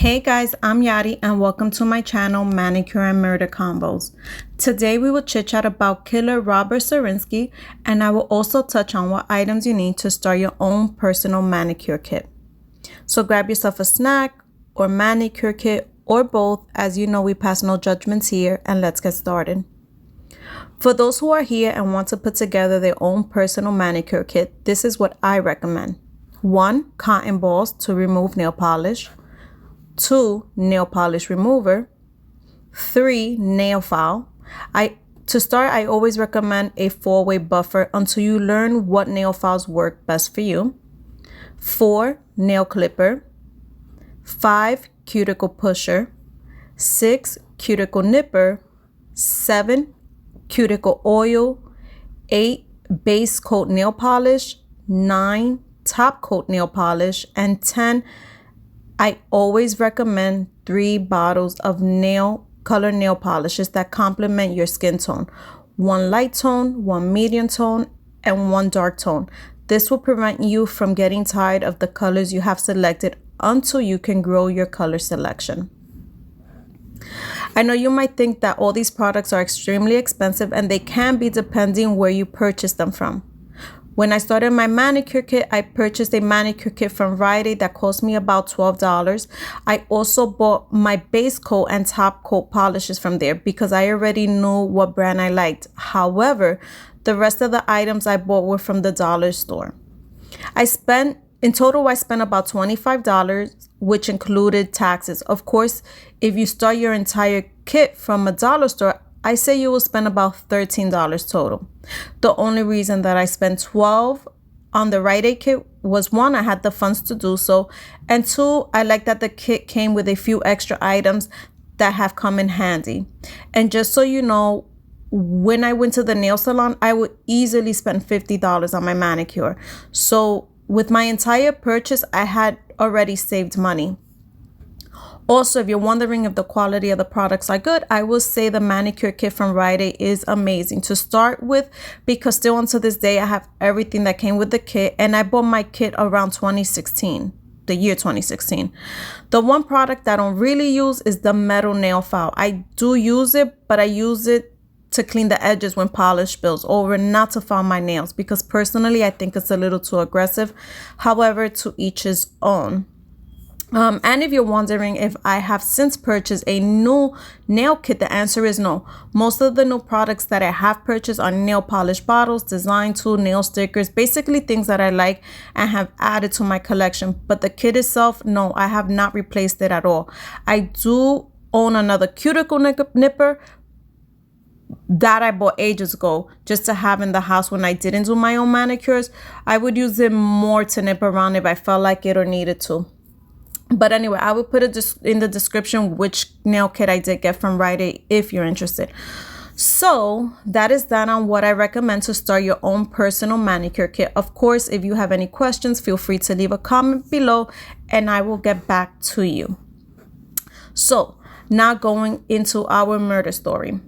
Hey guys, I'm Yadi and welcome to my channel Manicure and Murder Convos. Today we will chit chat about killer Robert Zarinsky, and I will also touch on what items you need to start your own personal manicure kit. So grab yourself a snack or manicure kit or both, as you know we pass no judgments here, and let's get started. For those who are here and want to put together their own personal manicure kit, this is what I recommend. 1. Cotton balls to remove nail polish. 2. Nail polish remover. 3. Nail file. To start, I always recommend a 4-way buffer until you learn what nail files work best for you. 4. Nail clipper. 5. Cuticle pusher. 6. Cuticle nipper. 7. Cuticle oil. 8. Base coat nail polish. 9. Top coat nail polish. And 10. I always recommend 3 bottles of color nail polishes that complement your skin tone. 1 light tone, 1 medium tone, and 1 dark tone. This will prevent you from getting tired of the colors you have selected until you can grow your color selection. I know you might think that all these products are extremely expensive, and they can be depending where you purchase them from. When I started my manicure kit, I purchased a manicure kit from RiteAid that cost me about $12. I also bought my base coat and top coat polishes from there because I already knew what brand I liked. However, the rest of the items I bought were from the dollar store. In total, I spent about $25, which included taxes. Of course, if you start your entire kit from a dollar store, I say you will spend about $13 total. The only reason that I spent $12 on the RiteAid kit was 1, I had the funds to do so, and 2, I like that the kit came with a few extra items that have come in handy. And just so you know, when I went to the nail salon, I would easily spend $50 on my manicure. So with my entire purchase, I had already saved money. Also, if you're wondering if the quality of the products are good, I will say the manicure kit from RiteAid is amazing to start with, because still until this day, I have everything that came with the kit, and I bought my kit around 2016, the year 2016. The one product that I don't really use is the metal nail file. I do use it, but I use it to clean the edges when polish spills over, not to file my nails, because personally, I think it's a little too aggressive. However, to each his own. And if you're wondering if I have since purchased a new nail kit, the answer is no. Most of the new products that I have purchased are nail polish bottles, design tool, nail stickers, basically things that I like and have added to my collection. But the kit itself, no, I have not replaced it at all. I do own another cuticle nipper that I bought ages ago just to have in the house when I didn't do my own manicures. I would use it more to nip around if I felt like it or needed to. But anyway, I will put it in the description which nail kit I did get from RiteAid if you're interested. So that is that on what I recommend to start your own personal manicure kit. Of course, if you have any questions, feel free to leave a comment below and I will get back to you. So now going into our murder story.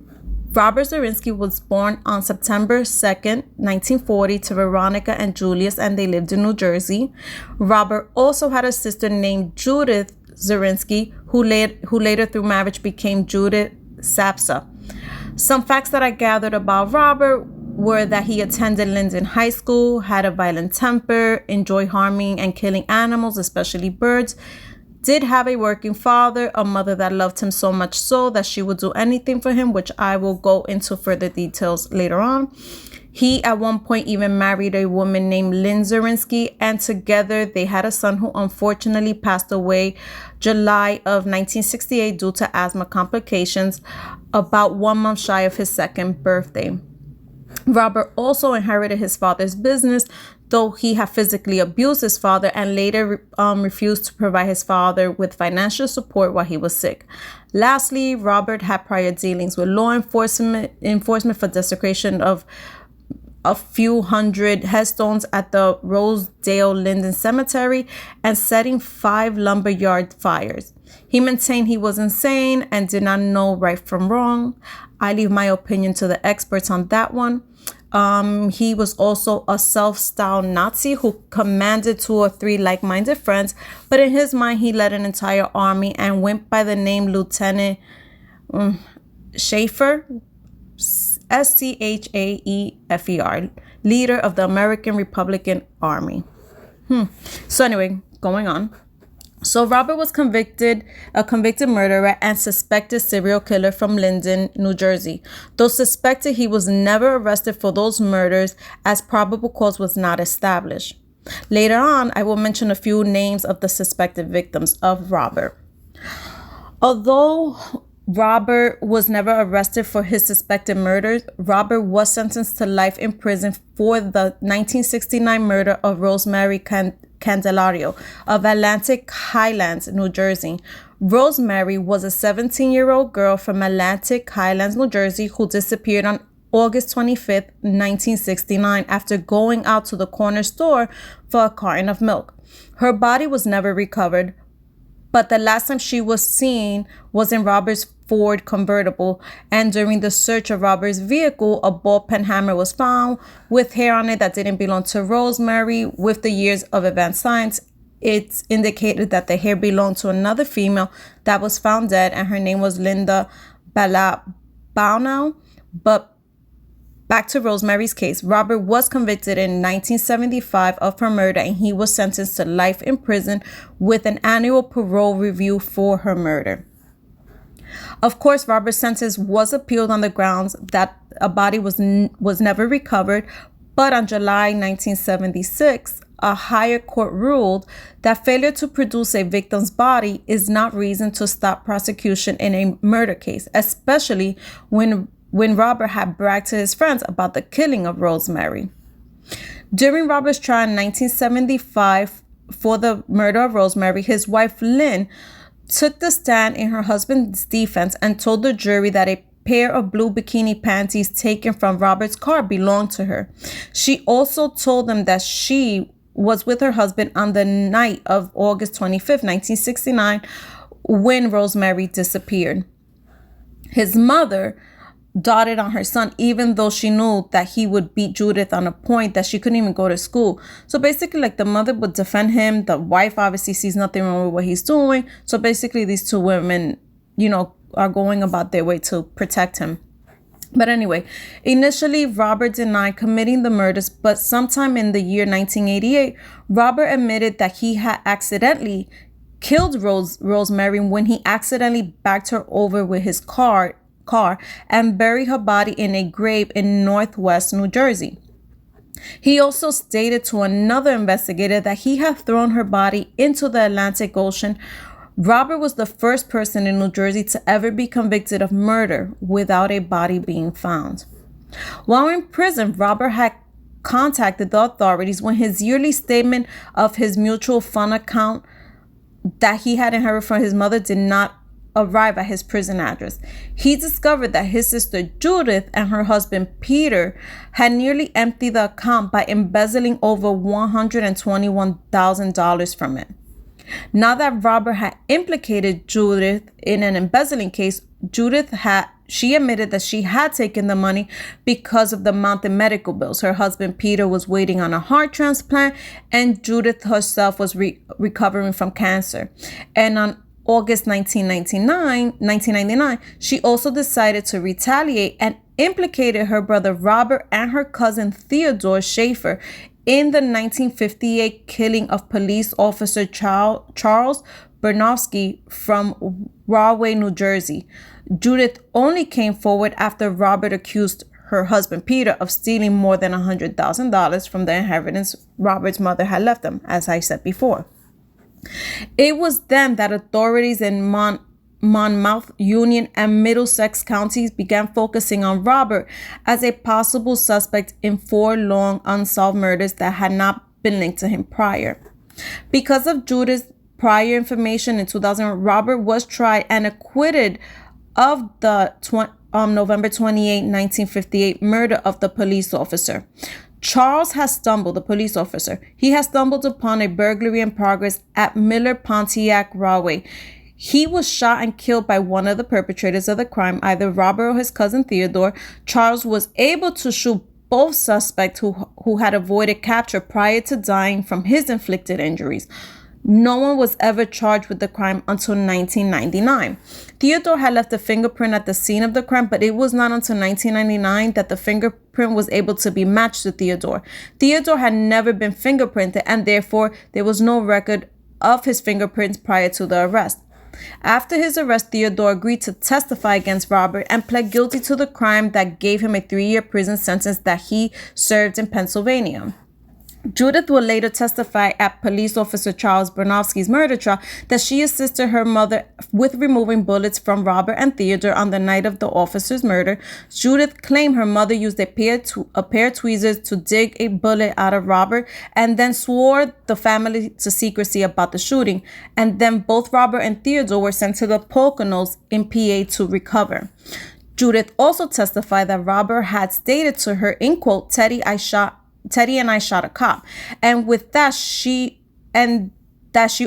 Robert Zarinsky was born on September 2nd, 1940 to Veronica and Julius, and they lived in New Jersey. Robert also had a sister named Judith Zarinsky, who later through marriage became Judith Salsa. Some facts that I gathered about Robert were that he attended Linden High School, had a violent temper, enjoyed harming and killing animals, especially birds, did have a working father, a mother that loved him so much so that she would do anything for him, which I will go into further details later on. He at one point even married a woman named Lynn Zarinsky, and together they had a son who unfortunately passed away July of 1968 due to asthma complications, about 1 month shy of his 2nd birthday. Robert also inherited his father's business, though he had physically abused his father and later refused to provide his father with financial support while he was sick. Lastly, Robert had prior dealings with law enforcement for desecration of a few hundred headstones at the Rosedale Linden Cemetery and setting 5 lumberyard fires. He maintained he was insane and did not know right from wrong. I leave my opinion to the experts on that one. He was also a self-styled Nazi who commanded 2 or 3 like-minded friends, but in his mind, he led an entire army and went by the name Lieutenant Schaefer, Schaefer, leader of the American Republican Army. So anyway, going on. So Robert was a convicted murderer and suspected serial killer from Linden, New Jersey. Though suspected, he was never arrested for those murders as probable cause was not established. Later on, I will mention a few names of the suspected victims of Robert. Although Robert was never arrested for his suspected murders, Robert was sentenced to life in prison for the 1969 murder of Rosemary Candelario of Atlantic Highlands, New Jersey. Rosemary was a 17-year-old girl from Atlantic Highlands, New Jersey, who disappeared on August 25th, 1969, after going out to the corner store for a carton of milk. Her body was never recovered, but the last time she was seen was in Robert's Ford convertible, and during the search of Robert's vehicle, a ball pen hammer was found with hair on it that didn't belong to Rosemary. With the years of advanced science, it's indicated that the hair belonged to another female that was found dead, and her name was Linda Balnow. But back to Rosemary's case, Robert was convicted in 1975 of her murder, and he was sentenced to life in prison with an annual parole review for her murder. Of course, Robert's sentence was appealed on the grounds that a body was never recovered, but on July 1976, a higher court ruled that failure to produce a victim's body is not reason to stop prosecution in a murder case, especially when Robert had bragged to his friends about the killing of Rosemary. During Robert's trial in 1975 for the murder of Rosemary, his wife Lynn took the stand in her husband's defense and told the jury that a pair of blue bikini panties taken from Robert's car belonged to her. She also told them that she was with her husband on the night of August 25th, 1969, when Rosemary disappeared. His mother doted on her son, even though she knew that he would beat Judith on a point that she couldn't even go to school. So basically, like, the mother would defend him. The wife obviously sees nothing wrong with what he's doing. So basically, these two women, are going about their way to protect him. But anyway, initially, Robert denied committing the murders, but sometime in the year 1988, Robert admitted that he had accidentally killed Rosemary when he accidentally backed her over with his car and buried her body in a grave in Northwest New Jersey. He also stated to another investigator that he had thrown her body into the Atlantic Ocean. Robert was the first person in New Jersey to ever be convicted of murder without a body being found. While in prison, Robert had contacted the authorities when his yearly statement of his mutual fund account that he had inherited from his mother did not arrive at his prison address. He discovered that his sister Judith and her husband Peter had nearly emptied the account by embezzling over $121,000 from it. Now that Robert had implicated Judith in an embezzling case, she admitted that she had taken the money because of the mountain medical bills. Her husband Peter was waiting on a heart transplant, and Judith herself was recovering from cancer. And on August 1999, she also decided to retaliate and implicated her brother Robert and her cousin Theodore Schaefer in the 1958 killing of police officer Charles Bernowski from Rahway, New Jersey. Judith only came forward after Robert accused her husband Peter of stealing more than $100,000 from the inheritance Robert's mother had left them, as I said before. It was then that authorities in Monmouth, Union, and Middlesex counties began focusing on Robert as a possible suspect in 4 long unsolved murders that had not been linked to him prior. Because of Judith's prior information in 2000, Robert was tried and acquitted of the November 28, 1958 murder of the police officer. The police officer, he has stumbled upon a burglary in progress at Miller Pontiac Rahway. He was shot and killed by one of the perpetrators of the crime, either Robert or his cousin Theodore. Charles was able to shoot both suspects who had avoided capture prior to dying from his inflicted injuries. No one was ever charged with the crime until 1999. Theodore had left a fingerprint at the scene of the crime, but it was not until 1999 that the fingerprint was able to be matched to Theodore. Theodore had never been fingerprinted, and therefore there was no record of his fingerprints prior to the arrest. After his arrest, Theodore agreed to testify against Robert and pled guilty to the crime that gave him a 3-year prison sentence that he served in Pennsylvania. Judith would later testify at police officer Charles Bernofsky's murder trial that she assisted her mother with removing bullets from Robert and Theodore on the night of the officer's murder. Judith claimed her mother used a pair of tweezers to dig a bullet out of Robert and then swore the family to secrecy about the shooting. And then both Robert and Theodore were sent to the Poconos in PA to recover. Judith also testified that Robert had stated to her, in quote, Teddy and I shot a cop. And with that, she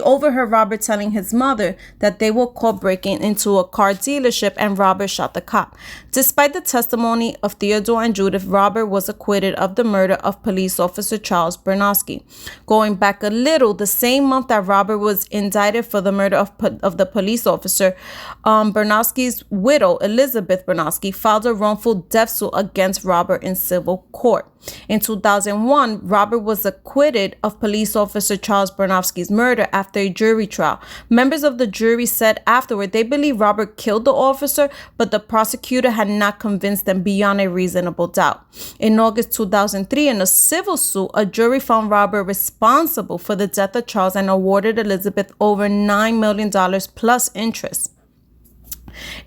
overheard Robert telling his mother that they were caught breaking into a car dealership and Robert shot the cop. Despite the testimony of Theodore and Judith, Robert was acquitted of the murder of police officer Charles Bernofsky. Going back a little, the same month that Robert was indicted for the murder of the police officer, Bernofsky's widow, Elizabeth Bernofsky, filed a wrongful death suit against Robert in civil court. In 2001, Robert was acquitted of police officer Charles Bernofsky's murder after a jury trial. Members of the jury said afterward they believed Robert killed the officer, but the prosecutor had not convinced them beyond a reasonable doubt. In August 2003, in a civil suit, a jury found Robert responsible for the death of Charles and awarded Elizabeth over $9 million plus interest.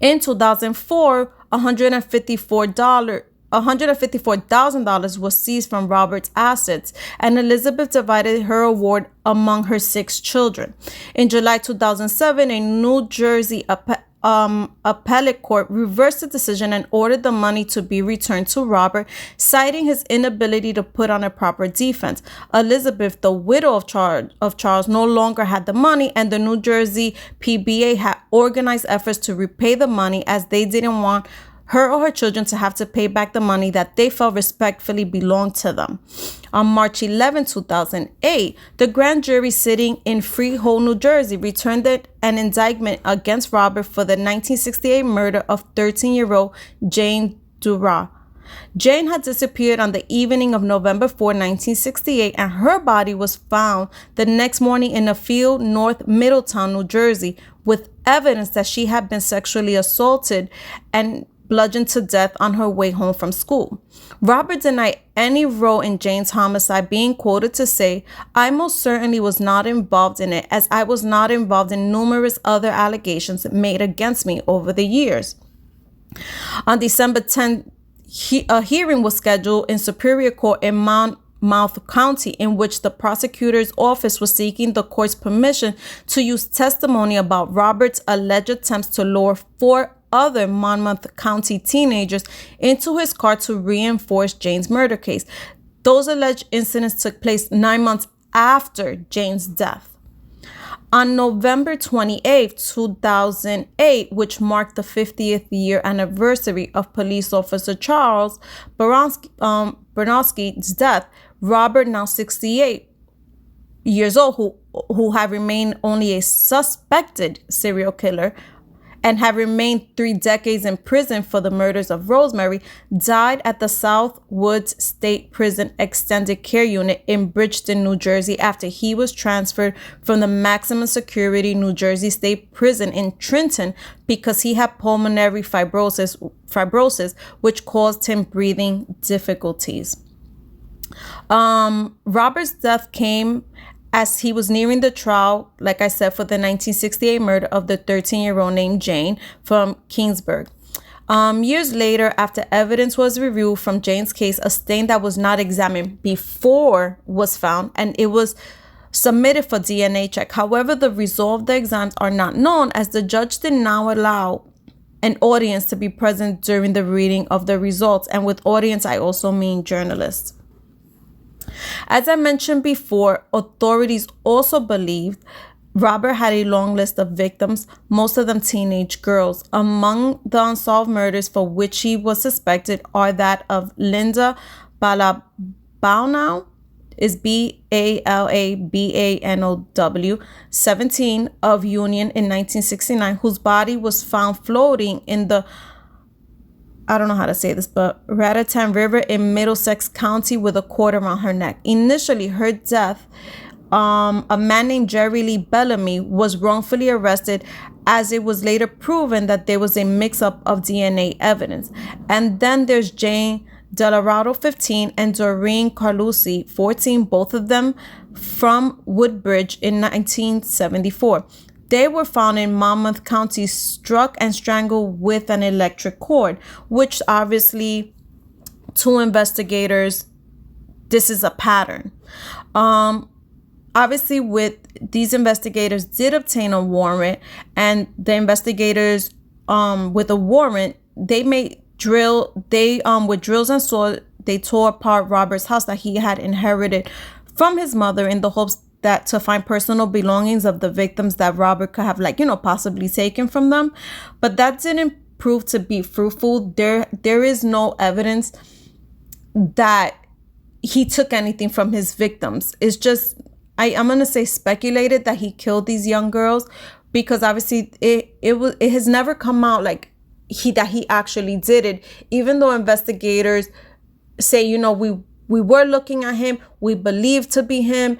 In 2004, $154,000 was seized from Robert's assets, and Elizabeth divided her award among her 6 children. In July 2007, a New Jersey appellate court reversed the decision and ordered the money to be returned to Robert, citing his inability to put on a proper defense. Elizabeth, the widow of Charles, no longer had the money, and the New Jersey PBA had organized efforts to repay the money, as they didn't want her or her children to have to pay back the money that they felt respectfully belonged to them. On March 11, 2008, the grand jury sitting in Freehold, New Jersey, returned an indictment against Robert for the 1968 murder of 13-year-old Jane Dura. Jane had disappeared on the evening of November 4, 1968, and her body was found the next morning in a field north Middletown, New Jersey, with evidence that she had been sexually assaulted and bludgeoned to death on her way home from school. Robert denied any role in Jane's homicide, being quoted to say, "I most certainly was not involved in it, as I was not involved in numerous other allegations made against me over the years." On December 10th, a hearing was scheduled in Superior Court in Monmouth County, in which the prosecutor's office was seeking the court's permission to use testimony about Robert's alleged attempts to lure 4 other Monmouth County teenagers into his car to reinforce Jane's murder case. Those alleged incidents took place 9 months after Jane's death. On November 28, 2008, which marked the 50th year anniversary of police officer Charles Bernofsky's death, Robert, now 68 years old, who had remained only a suspected serial killer and have remained 3 decades in prison for the murders of Rosemary, died at the South Woods State Prison Extended Care Unit in Bridgeton, New Jersey, after he was transferred from the maximum security New Jersey State Prison in Trenton because he had pulmonary fibrosis, which caused him breathing difficulties. Robert's death came as he was nearing the trial, like I said, for the 1968 murder of the 13-year-old named Jane from Kingsburg. Years later, after evidence was reviewed from Jane's case, a stain that was not examined before was found, and it was submitted for DNA check. However, the result of the exams are not known, as the judge did not allow an audience to be present during the reading of the results. And with audience, I also mean journalists. As I mentioned before, authorities also believed Robert had a long list of victims, most of them teenage girls. Among the unsolved murders for which he was suspected are that of Linda Balabanow is Balabanow, 17, of Union in 1969, whose body was found floating in the, I don't know how to say this, but Raritan River in Middlesex County with a cord around her neck. Initially, her death, a man named Jerry Lee Bellamy was wrongfully arrested, as it was later proven that there was a mix-up of DNA evidence. And then there's Jane Delarado, 15, and Doreen Carlucci, 14, both of them from Woodbridge in 1974. They were found in Monmouth County, struck and strangled with an electric cord, which obviously, to investigators, this is a pattern. Obviously, with these investigators did obtain a warrant, and the investigators with a warrant, they with drills and saws, they tore apart Robert's house that he had inherited from his mother in the hopes that to find personal belongings of the victims that Robert could have, possibly taken from them. But that didn't prove to be fruitful. There is no evidence that he took anything from his victims. It's just, I'm going to say speculated that he killed these young girls, because obviously it has never come out that he actually did it, even though investigators say, we were looking at him, we believe to be him,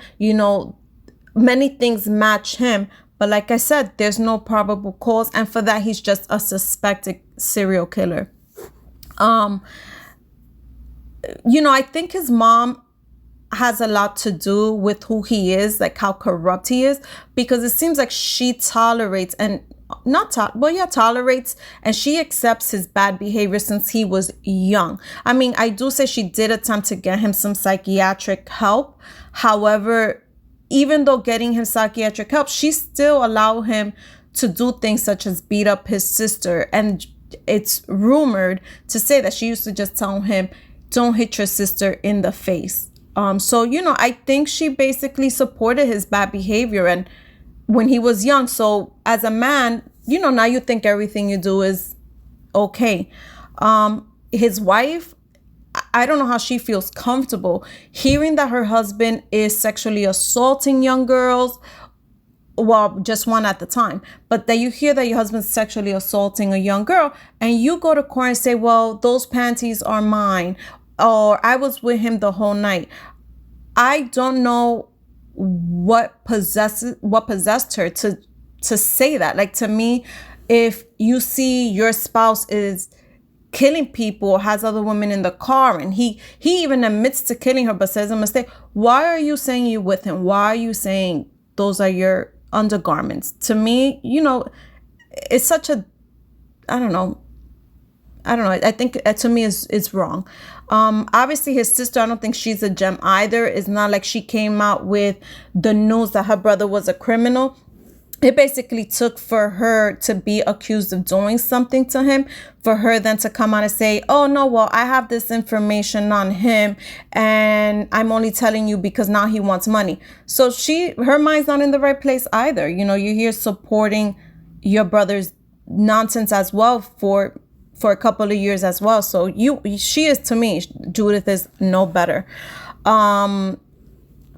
many things match him. But like I said, there's no probable cause. And for that, he's just a suspected serial killer. I think his mom has a lot to do with who he is, how corrupt he is, because it seems like she tolerates tolerates and she accepts his bad behavior since he was young. I mean, I do say she did attempt to get him some psychiatric help. However, even though getting him psychiatric help, she still allowed him to do things such as beat up his sister. And it's rumored to say that she used to just tell him, don't hit your sister in the face. So, I think she basically supported his bad behavior and when he was young. So as a man, now you think everything you do is okay. His wife, I don't know how she feels comfortable hearing that her husband is sexually assaulting young girls. Well, just one at the time. But then you hear that your husband's sexually assaulting a young girl and you go to court and say, well, those panties are mine, or I was with him the whole night. I don't know what possessed her to say that. To me, if you see your spouse is killing people or has other women in the car and he even admits to killing her but says a mistake, why are you saying you're with him? Why are you saying those are your undergarments? To me, it's such a, I don't know. I think to me it's wrong. Obviously his sister, I don't think she's a gem either. It's not like she came out with the news that her brother was a criminal. It basically took for her to be accused of doing something to him, for her then to come out and say, oh no, well, I have this information on him and I'm only telling you because now he wants money. So her mind's not in the right place either. You're here supporting your brother's nonsense as well for a couple of years as well. So she is, to me, Judith is no better. I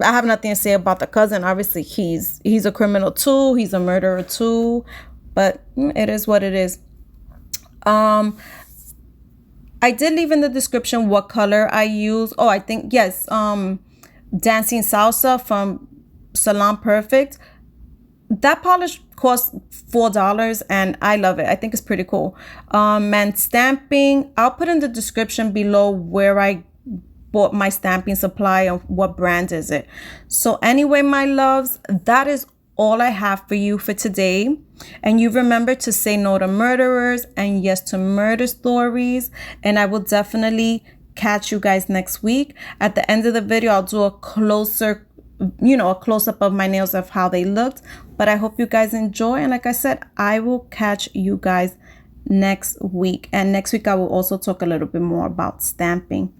have nothing to say about the cousin. Obviously, he's a criminal too. He's a murderer too. But it is what it is. I did leave in the description what color I use. Oh, I think, yes. Dancing Salsa from Salon Perfect. That polish costs $4 and I love it. I think it's pretty cool. And stamping, I'll put in the description below where I bought my stamping supply and what brand is it. So anyway, my loves, that is all I have for you for today. And you remember to say no to murderers and yes to murder stories. And I will definitely catch you guys next week. At the end of the video, I'll do a closer, a close-up of my nails of how they looked. But I hope you guys enjoy. And like I said, I will catch you guys next week. And next week, I will also talk a little bit more about stamping.